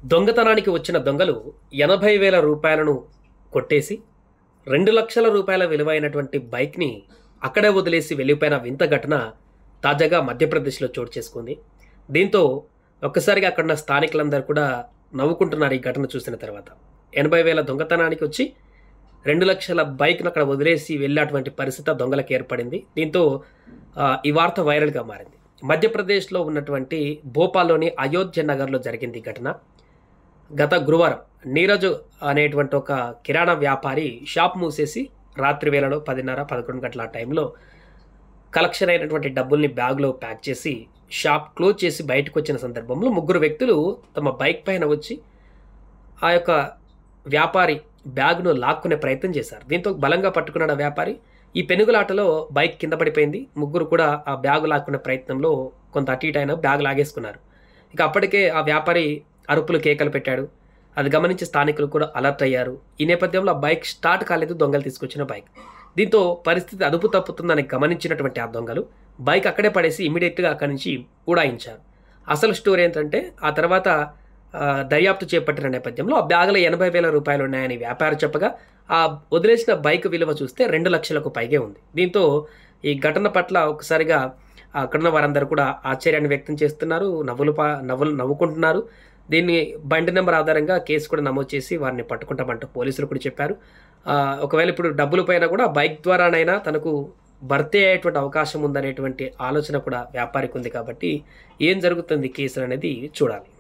దొంగతనానికి వచ్చిన దొంగలు 80,000 రూపాయలను కొట్టేసి 2,00,000 రూపాయల విలువైనటువంటి బైక్‌ని అక్కడే వదిలేసి వెళ్ళిపోయిన వింత ఘటన తాజాగా మధ్యప్రదేశ్‌లో చోటు చేసుకుంది. దీంతో ఒక్కసారిగా అక్కడున్న స్థానికులందరూ కూడా నవ్వుకుంటున్నారు ఈ ఘటన చూసిన తర్వాత. 80,000 దొంగతనానికి వచ్చి 2,00,000 బైక్‌ని అక్కడ వదిలేసి వెళ్ళేటువంటి పరిస్థితి ఆ దొంగలకు ఏర్పడింది. దీంతో ఈ వార్త వైరల్‌గా మారింది. మధ్యప్రదేశ్‌లో ఉన్నటువంటి భోపాల్‌లోని అయోధ్య నగర్‌లో జరిగింది ఈ ఘటన. గత గురువారం నీరజ్ అనేటువంటి ఒక కిరాణా వ్యాపారి షాప్ మూసేసి రాత్రి వేళలో 10:30, 11 గంటల ఆ టైంలో కలెక్షన్ అయినటువంటి డబ్బుల్ని బ్యాగ్‌లో ప్యాక్ చేసి షాప్ క్లోజ్ చేసి బయటకు వచ్చిన సందర్భంలో ముగ్గురు వ్యక్తులు తమ బైక్ పైన వచ్చి ఆ యొక్క వ్యాపారి బ్యాగ్‌ను లాక్కునే ప్రయత్నం చేశారు. దీంతో బలంగా పట్టుకున్నాడు ఆ వ్యాపారి. ఈ పెనుగులాటలో బైక్ కింద పడిపోయింది. ముగ్గురు కూడా ఆ బ్యాగ్ లాక్కునే ప్రయత్నంలో కొంత అటు ఇటు అయినా బ్యాగ్ లాగేసుకున్నారు. ఇక అప్పటికే ఆ వ్యాపారి అరుపులు కేకలు పెట్టాడు. అది గమనించి స్థానికులు కూడా అలర్ట్ అయ్యారు. ఈ నేపథ్యంలో ఆ బైక్ స్టార్ట్ కాలేదు, దొంగలు తీసుకొచ్చిన బైక్. దీంతో పరిస్థితి అదుపు తప్పుతుందని గమనించినటువంటి ఆ దొంగలు బైక్ అక్కడే పడేసి ఇమీడియట్‌గా అక్కడి నుంచి ఉడాయించారు. అసలు స్టోరీ ఏంటంటే ఆ తర్వాత దర్యాప్తు చేపట్టిన నేపథ్యంలో ఆ బ్యాగ్‌లో 80,000 రూపాయలు ఉన్నాయని వ్యాపారి చెప్పగా, ఆ వదిలేసిన బైక్ విలువ చూస్తే 2,00,000కు పైగే ఉంది. దీంతో ఈ ఘటన పట్ల ఒక్కసారిగా అక్కడున్న వారందరూ కూడా ఆశ్చర్యాన్ని వ్యక్తం చేస్తున్నారు. నవ్వుకుంటున్నారు. దీన్ని బండి నెంబర్ ఆధారంగా కేసు కూడా నమోదు చేసి వారిని పట్టుకుంటామంటూ పోలీసులు కూడా చెప్పారు. ఒకవేళ ఇప్పుడు డబ్బులు పోయినా కూడా బైక్ ద్వారానైనా తనకు భర్తీ అయ్యేటువంటి అవకాశం ఉందనేటువంటి ఆలోచన కూడా వ్యాపారికి ఉంది కాబట్టి ఏం జరుగుతుంది కేసులు అనేది చూడాలి.